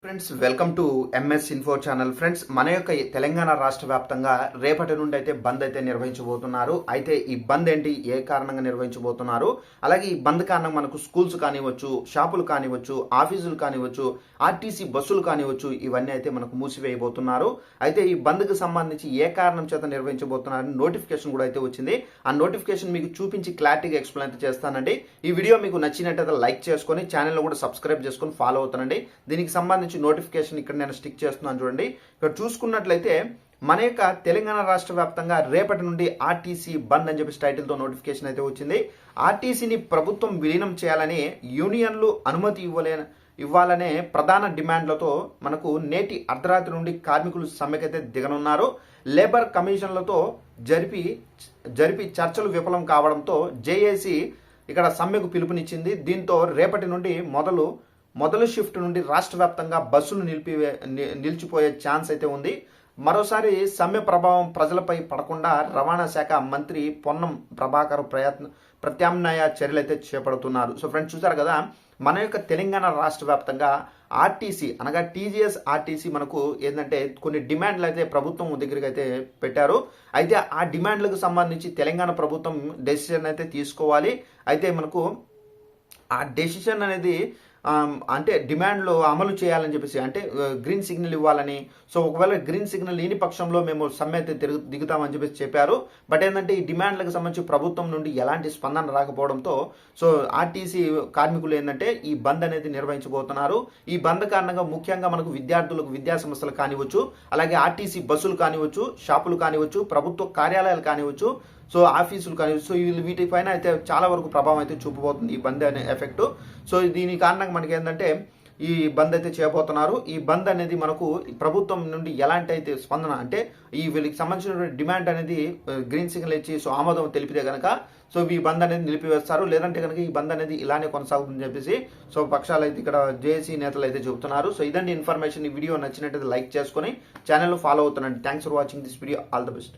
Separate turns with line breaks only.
Friends welcome to MS info channel. Friends మన యొక్క తెలంగాణ రాష్ట్ర వ్యాప్తంగా రేపటి నుండి అయితే బంద్ అయితే నిర్వహించబోతున్నారు. అయితే ఈ బంద్ ఏంటి, ఏ కారణంగా నిర్వహించబోతున్నారు, అలాగే ఈ బంద్ కారణంగా మనకు స్కూల్స్ కానివ్వచ్చు, షాపులు కానివ్వచ్చు, ఆఫీసులు కానివ్వచ్చు, ఆర్టీసీ బస్సులు కానివ్వచ్చు, ఇవన్నీ అయితే మనకు మూసివేయబోతున్నారు. అయితే ఈ బంద్కి సంబంధించి ఏ కారణం చేత నిర్వహించబోతున్నారని నోటిఫికేషన్ కూడా అయితే వచ్చింది. ఆ నోటిఫికేషన్ మీకు చూపించి క్లారిటీగా ఎక్స్ప్లెయిన్ అయితే చేస్తానండి. ఈ వీడియో మీకు నచ్చినట్టయితే లైక్ చేసుకొని ఛానల్ కూడా సబ్స్క్రైబ్ చేసుకొని ఫాలో అవుతానండి. దీనికి సంబంధించి నోటిఫికేషన్ ఇక్కడ నేను స్టిక్ చేస్తున్నాను చూడండి. ఇక్కడ చూసుకున్నట్లయితే మన యొక్క తెలంగాణ రాష్ట్ర వ్యాప్తంగా రేపటి నుండి ఆర్టీసీ బంద్ అని చెప్పి టైటిల్తో నోటిఫికేషన్ అయితే వచ్చింది. ఆర్టీసీని ప్రభుత్వం విలీనం చేయాలని యూనియన్లు అనుమతి ఇవ్వాలనే ప్రధాన డిమాండ్లతో మనకు నేటి అర్ధరాత్రి నుండి కార్మికులు సమ్మెకైతే దిగనున్నారు. లేబర్ కమిషన్లతో జరిపి చర్చలు విఫలం కావడంతో జేఏసీ ఇక్కడ సమ్మెకు పిలుపునిచ్చింది. దీంతో రేపటి నుండి మొదలు షిఫ్ట్ నుండి రాష్ట్ర వ్యాప్తంగా బస్సులు నిలిచిపోయే ఛాన్స్ అయితే ఉంది. మరోసారి సమ్మె ప్రభావం ప్రజలపై పడకుండా రవాణా శాఖ మంత్రి పొన్నం ప్రభాకర్ ప్రత్యామ్నాయ చర్యలు అయితే చేపడుతున్నారు. సో ఫ్రెండ్స్ చూసారు కదా, మన యొక్క తెలంగాణ రాష్ట్ర వ్యాప్తంగా ఆర్టీసీ అనగా టీజీఎస్ ఆర్టీసీ మనకు ఏంటంటే కొన్ని డిమాండ్లు అయితే ప్రభుత్వం దగ్గరికి అయితే పెట్టారు. అయితే ఆ డిమాండ్లకు సంబంధించి తెలంగాణ ప్రభుత్వం డెసిషన్ అయితే తీసుకోవాలి. అయితే మనకు ఆ డెసిషన్ అనేది అంటే డిమాండ్లు అమలు చేయాలని చెప్పేసి, అంటే గ్రీన్ సిగ్నల్ ఇవ్వాలని. సో ఒకవేళ గ్రీన్ సిగ్నల్ లేని పక్షంలో మేము సమ్మె అయితే దిగుతామని చెప్పేసి చెప్పారు. బట్ ఏంటంటే ఈ డిమాండ్లకు సంబంధించి ప్రభుత్వం నుండి ఎలాంటి స్పందన రాకపోవడంతో సో ఆర్టీసీ కార్మికులు ఏంటంటే ఈ బంద్ అనేది నిర్వహించబోతున్నారు. ఈ బంద్ కారణంగా ముఖ్యంగా మనకు విద్యార్థులకు విద్యా సంస్థలు కానివచ్చు, అలాగే ఆర్టీసీ బస్సులు కానివచ్చు, షాపులు కానివచ్చు, ప్రభుత్వ కార్యాలయాలు కానివచ్చు, సో ఆఫీసులు కానీ సో వీటిపైన అయితే చాలా వరకు ప్రభావం అయితే చూపబోతుంది ఈ బంద్ అనే ఎఫెక్ట్. సో దీని కారణంగా మనకి ఏంటంటే ఈ బంద్ అయితే చేయబోతున్నారు. ఈ బంద్ అనేది మనకు ప్రభుత్వం నుండి ఎలాంటి అయితే స్పందన, అంటే ఈ వీళ్ళకి సంబంధించినటువంటి డిమాండ్ అనేది గ్రీన్ సిగ్నల్ ఇచ్చి సో ఆమోదం తెలిపితే కనుక సో ఈ బంద్ అనేది నిలిపివేస్తారు. లేదంటే కనుక ఈ బంద్ అనేది ఇలానే కొనసాగుతుందని చెప్పేసి సో పక్షాలు అయితే ఇక్కడ జేఏసీ నేతలు అయితే చెబుతున్నారు. సో ఇదండి ఇన్ఫర్మేషన్. ఈ వీడియో నచ్చినట్టయితే లైక్ చేసుకొని ఛానల్ ఫాలో అవుతానండి. Thanks for watching this video. All the best.